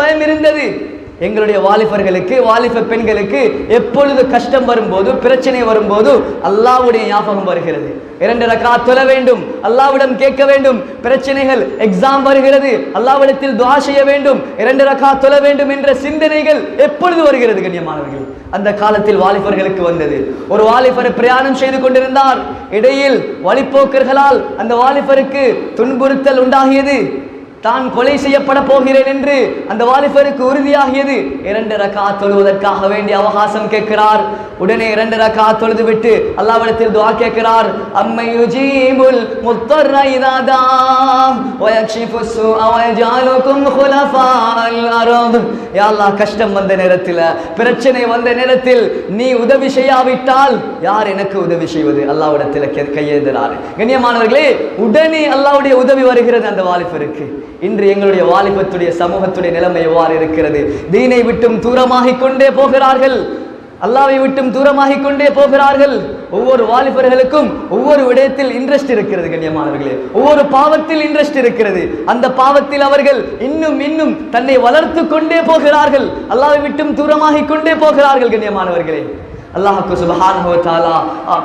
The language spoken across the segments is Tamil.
பயம் இருந்தது. எங்களுடைய வாலிபர்களுக்கு, வாலிப பெண்களுக்கு எப்பொழுது கஷ்டம் வரும்போது, பிரச்சனை வரும்போது அல்லாஹ்வுடைய ஞாபகம் வருகிறது. 2 ரக்காத் தொழ வேண்டும், அல்லாஹ்விடம் கேட்க வேண்டும். பிரச்சனைகள், எக்ஸாம் வருகிறது, அல்லாஹ்விடத்தில் துஆ செய்ய வேண்டும், 2 ரக்காத் தொழ வேண்டும் என்ற சிந்தனைகள் எப்பொழுது வருகிறது கண்ணியமானவர்களே? அந்த காலத்தில் வாலிபர்களுக்கு வந்தது. ஒரு வாலிபர் பிரயாணம் செய்து கொண்டிருந்தார். இடையில் வழிப்போக்கர்களால் அந்த வாலிபருக்கு துன்புறுத்தல் உண்டாகியது. தான் கொலை செய்யப்பட போகிறேன் என்று அந்த வாலிபருக்கு உறுதியாகியது. 2 ரக்காத் தொழுவதற்காக வேண்டிய அவகாசம் கேட்கிறார். உடனே 2 ரக்காத் தொழுது விட்டு அல்லாஹ்விடத்தில் துஆ கேட்கிறார். அம்மை யுஜீபுல் முத்தர்ர இதா தா வ யக்ஷிஃபு ஸூஅ வ யஜஅலுகும் குலஃபால் அர்த். யா அல்லாஹ், கஷ்டம் வந்த நேரத்தில், பிரச்சனை வந்த நேரத்தில் நீ உதவி செய்யாவிட்டால் யார் எனக்கு உதவி செய்வது? அல்லாஹ்விடத்தில் கையேந்தினார். கண்ணியமானவர்களே, உடனே அல்லாஹ்வுடைய உதவி வருகிறது அந்த வாலிபருக்கு. இன்று எங்களுடைய வாலிபத்துடைய சமூகத்துடைய நிலைமை எவ்வாறு இருக்கிறது? தீனை விட்டும் தூரமாகிக் கொண்டே போகிறார்கள், அல்லாஹ்வை விட்டும் தூரமாகிக் கொண்டே போகிறார்கள். ஒவ்வொரு வாலிபர்களுக்கும் ஒவ்வொரு விடயத்தில் இன்ட்ரெஸ்ட் இருக்கிறது கண்ணியமானவர்களே. ஒவ்வொரு பாவத்தில் இன்ட்ரெஸ்ட் இருக்கிறது. அந்த பாவத்தில் அவர்கள் இன்னும் தன்னை வளர்த்து கொண்டே போகிறார்கள், அல்லாஹ்வை விட்டும் தூரமாகிக் கொண்டே போகிறார்கள் கண்ணியமானவர்களே. அல்லாஹ் சுப்ஹானஹு வ தஆலா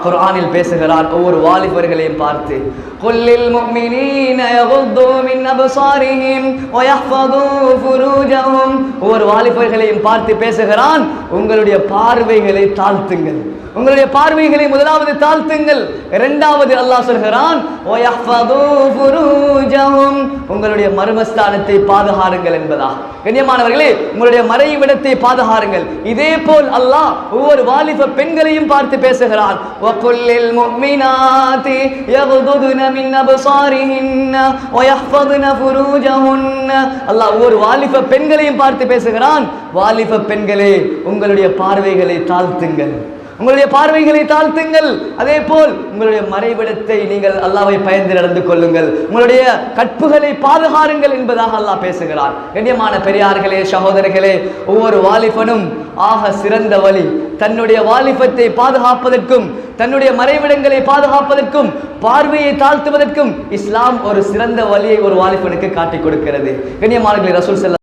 குர்ஆனில் பேசுகிறார் ஒவ்வொரு வாலிபர்களையும் பார்த்து. குல்லில் முஃமினீன யகுது மின் அப்சாரிஹிம் வ யஹ்ஃபது ஃபுரூஜஹும். ஒவ்வொரு வாலிபர்களையும் பார்த்து பேசுகிறான், உங்களுடைய பார்வைகளை தாழ்த்துங்கள். உங்களுடைய பார்வைகளை முதலாவது தாழ்த்துங்கள். இரண்டாவது அல்லாஹ் சொல்கிறான், வ யஹ்ஃபது ஃபுரூஜஹும், உங்களுடைய மர்மஸ்தானத்தை பாதுகாருங்கள் என்பதா. கண்ணியமானவர்களே, உங்களுடைய மறைவிடத்தை பாதுகாருங்கள். இதே போல் அல்லாஹ் ஒவ்வொரு வாலிப பெண்களையும் பார்த்து பேசுகிறான். வகுல்லில் முஃமினாத்தி யகுதுன மின் அப்சாரிஹின்ன வ யஹ்ஃபதுன ஃபுரூஜஹுன்ன. அல்லாஹ் ஒவ்வொரு வாலிப பெண்களையும் பார்த்து பேசுகிறான், வாலிப பெண்களே, உங்களுடைய பார்வைகளை தாழ்த்துங்கள், உங்களுடைய பார்வைகளை தாழ்த்துங்கள். அதே போல் உங்களுடைய மறைவிடத்தை நீங்கள் அல்லாஹ்வை பயந்து நடந்து கொள்ளுங்கள், உங்களுடைய கற்புகளை பாதுகாருங்கள் என்பதாக அல்லாஹ் பேசுகிறார். கண்ணியமான பெரியார்களே, சகோதரர்களே, ஒவ்வொரு வாலிபனும் ஆக சிறந்த வழி தன்னுடைய வாலிபத்தை பாதுகாப்பதற்கும், தன்னுடைய மறைவிடங்களை பாதுகாப்பதற்கும், பார்வையை தாழ்த்துவதற்கும் இஸ்லாம் ஒரு சிறந்த வழியை ஒரு வாலிபனுக்கு காட்டிக் கொடுக்கிறது. கண்ணியமானவர்களே, ரசூல்